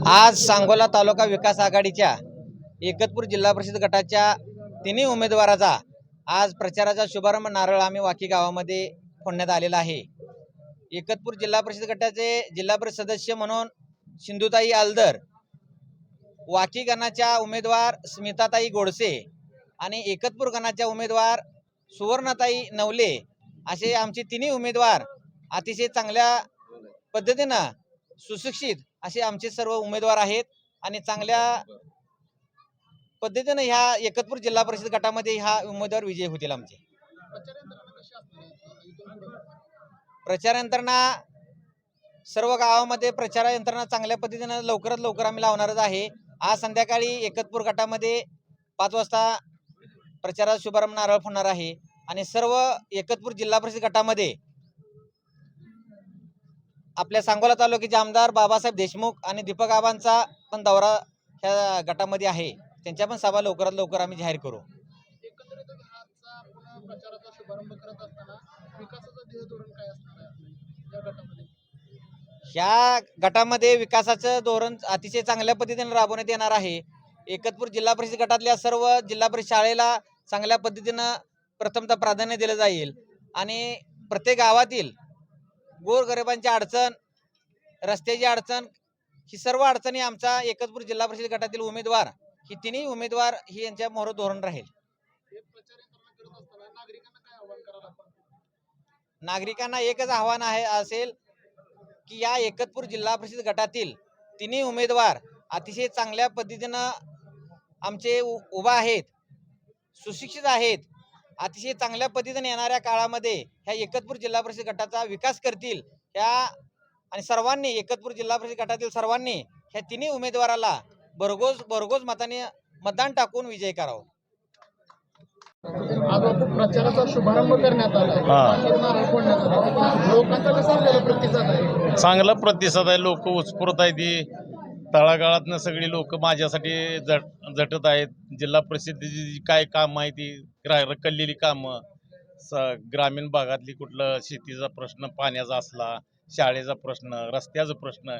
आज सांगोला तालुका विकास आघाडीच्या एकतपूर जिल्हा परिषद गटाच्या तिन्ही उमेदवाराचा आज प्रचाराचा शुभारंभ नारळ आम्ही वाकी गावामध्ये फोडण्यात आलेला आहे। एकतपूर जिल्हा परिषद गटाचे जिल्हा परिषद सदस्य म्हणून सिंधुताई आलदर, वाकी गणाच्या उमेदवार स्मिताताई गोडसे आणि एकतपूर गणाच्या उमेदवार सुवर्णताई नवले असे आमचे तिन्ही उमेदवार अतिशय चांगल्या पद्धतीनं सुशिक्षित असे आमचे सर्व उमेदवार आहेत आणि चांगल्या पद्धतीने ह्या एकतपूर जिल्हा परिषद गटामध्ये हा उमेदवार विजयी होतील। आमचे प्रचार यंत्रणा सर्व गावामध्ये प्रचार यंत्रणा चांगल्या पद्धतीने लवकरात लवकर आम्ही लावणारच आहे। आज संध्याकाळी एकतपूर गटामध्ये 5 वाजता प्रचाराचा शुभारंभ नारळ फोडणार आहे आणि सर्व एकतपूर जिल्हा परिषद गटामध्ये आपल्या सांगोला तालुक्याचे आमदार बाबासाहेब देशमुख आणि दीपक आबांचा पण दौरा ह्या गटामध्ये आहे। त्यांच्या पण सभा लवकरात लवकर आम्ही जाहीर करू। प्रचाराचा शुभारंभ करत असताना विकासाचं ध्येय धोरण काय असणार आहे या गटामध्ये? ह्या गटामध्ये विकासाचं धोरण अतिशय चांगल्या पद्धतीने राबवण्यात येणार आहे। एकतपूर जिल्हा परिषद गटातल्या सर्व जिल्हा परिषद शाळेला चांगल्या पद्धतीनं प्रथमतः प्राधान्य दिलं जाईल आणि प्रत्येक गावातील गोरगरिबांची अडचण, रस्त्याची अडचण, ही सर्व अडचणी आमचा एकतपूर जिल्हा परिषद गटातील उमेदवार ही तिन्ही उमेदवार ही यांच्या मोहर धोरण राहील। नागरिकांना एकच आव्हान आहे असेल की या एकतपूर जिल्हा परिषद गटातील तिन्ही उमेदवार अतिशय चांगल्या पद्धतीनं आमचे उभा आहेत, सुशिक्षित आहेत, अतिशय चांगल्या पद्धतीने येणाऱ्या काळामध्ये ह्या एकतपूर जिल्हा परिषद गटाचा विकास करतील ह्या आणि सर्वांनी एकतपूर जिल्हा परिषद गटातील सर्वांनी ह्या तिन्ही उमेदवाराला भरघोस मताने मतदान टाकून विजय करावा। आज प्रचाराचा शुभारंभ करण्यात आला, लोकांचा कसा प्रतिसाद आहे? चांगला प्रतिसाद आहे। लोक उत्स्फूर्त आहेत, ती तळागाळातनं सगळी लोक माझ्यासाठी झटत आहेत। जिल्हा परिषदेची जी काय काम आहे ती रखडलेली कामं, ग्रामीण भागातली कुठलं शेतीचा प्रश्न, पाण्याचा असला, शाळेचा प्रश्न, रस्त्याचा प्रश्न,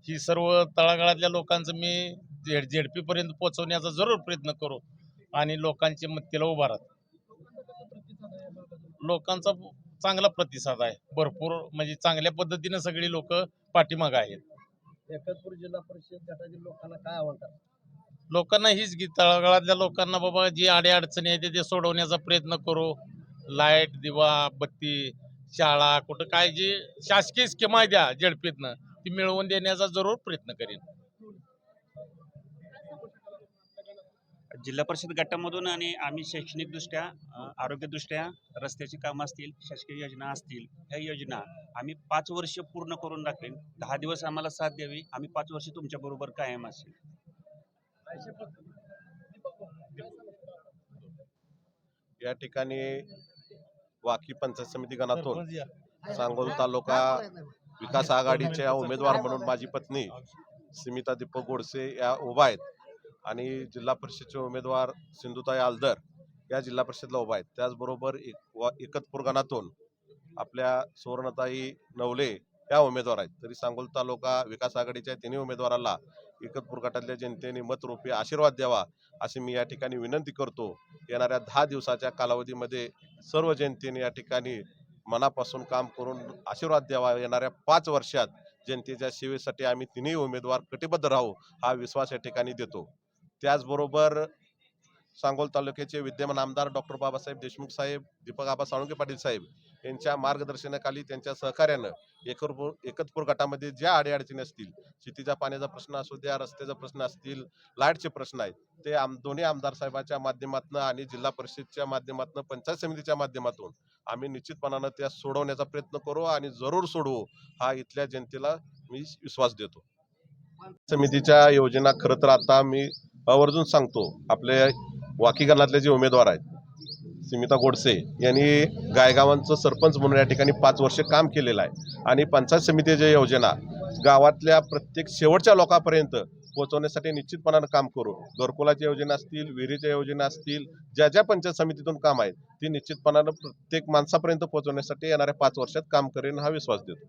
ही सर्व तळागाळातल्या लोकांचं मी झेडपीपर्यंत पोहोचवण्याचा जरूर प्रयत्न करू आणि लोकांच्या मत्तेला उभा राहतो। लोकांचा चांगला प्रतिसाद आहे, भरपूर म्हणजे चांगल्या पद्धतीने सगळी लोक पाठीमागे आहेत। एकतपूर जिल्हा परिषद गटातील लोकांना काय आव्हान करतात? लोकांना हीच की तळागाळातल्या लोकांना बाबा जी अडचणी आहेत ते सोडवण्याचा प्रयत्न करू। लाईट, दिवा, बत्ती, शाळा, कुठं काय जी शासकीय स्कीम आहे द्या झेडपीतनं ती मिळवून देण्याचा जरूर प्रयत्न करेन। जिल्हा परिषद गटामधून आणि आम्ही शैक्षणिकदृष्ट्या, आरोग्यदृष्ट्या, रस्त्याची कामं असतील, शासकीय योजना असतील, ह्या योजना आम्ही 5 वर्ष पूर्ण करून दाखवेन। 10 दिवस आम्हाला साथ द्यावी, आम्ही 5 वर्ष तुमच्याबरोबर कायम असेल। या ठिकाणी वाकी पंचायत समिती गणातून सांगोला तालुका विकास आघाडीच्या उमेदवार म्हणून माझी पत्नी स्मिता दीपक गोडसे या उभा आहेत आणि जिल्हा परिषदचे उमेदवार सिंधुताई आलदर या जिल्हा परिषदला उभा आहेत। त्याचबरोबर एकतपूर गणातून आपल्या सुवर्णताई नवले या उमेदवार आहेत। तरी सांगोला तालुका विकास आघाडीच्या तिन्ही उमेदवाराला एकतपूर गटातल्या जनतेने मतरूपी आशीर्वाद द्यावा अशी मी या ठिकाणी विनंती करतो। येणाऱ्या 10 दिवसाच्या कालावधीमध्ये सर्व जनतेने या ठिकाणी मनापासून काम करून आशीर्वाद द्यावा। येणाऱ्या 5 वर्षात जनतेच्या सेवेसाठी आम्ही तिन्ही उमेदवार कटिबद्ध राहू हा विश्वास या ठिकाणी देतो। त्याचबरोबर सांगोला तालुक्याचे विद्यमान आमदार डॉक्टर बाबासाहेब देशमुख साहेब, दीपक आबा साळुंखे पाटील साहेब यांच्या मार्गदर्शनाखाली, त्यांच्या सहकार्यानं एकतपूर गटामध्ये ज्या अडीअडचणी असतील, शेतीच्या पाण्याचा प्रश्न असू द्या, रस्त्याचा प्रश्न असतील, लाईटचे प्रश्न आहेत, ते दोन्ही आमदार साहेबांच्या माध्यमातून आणि जिल्हा परिषदच्या माध्यमातून, पंचायत समितीच्या माध्यमातून आम्ही निश्चितपणानं त्या सोडवण्याचा प्रयत्न करू आणि जरूर सोडवू हा इथल्या जनतेला मी विश्वास देतो। समितीच्या योजना खरं तर आता मी आवर्जून सांगतो, आपले वाकी गणातले जे उमेदवार आहेत स्मिता गोडसे यांनी गायगावांचं सरपंच म्हणून या ठिकाणी 5 वर्ष काम केलेलं आहे आणि पंचायत समितीच्या योजना गावातल्या प्रत्येक शेवटच्या लोकांपर्यंत पोहोचवण्यासाठी निश्चितपणानं काम करू। घरकुलाच्या योजना असतील, विहिरीच्या योजना असतील, ज्या ज्या पंचायत समितीतून काम आहेत ती निश्चितपणानं प्रत्येक माणसापर्यंत पोहोचवण्यासाठी येणाऱ्या 5 वर्षात काम करेन हा विश्वास देतो।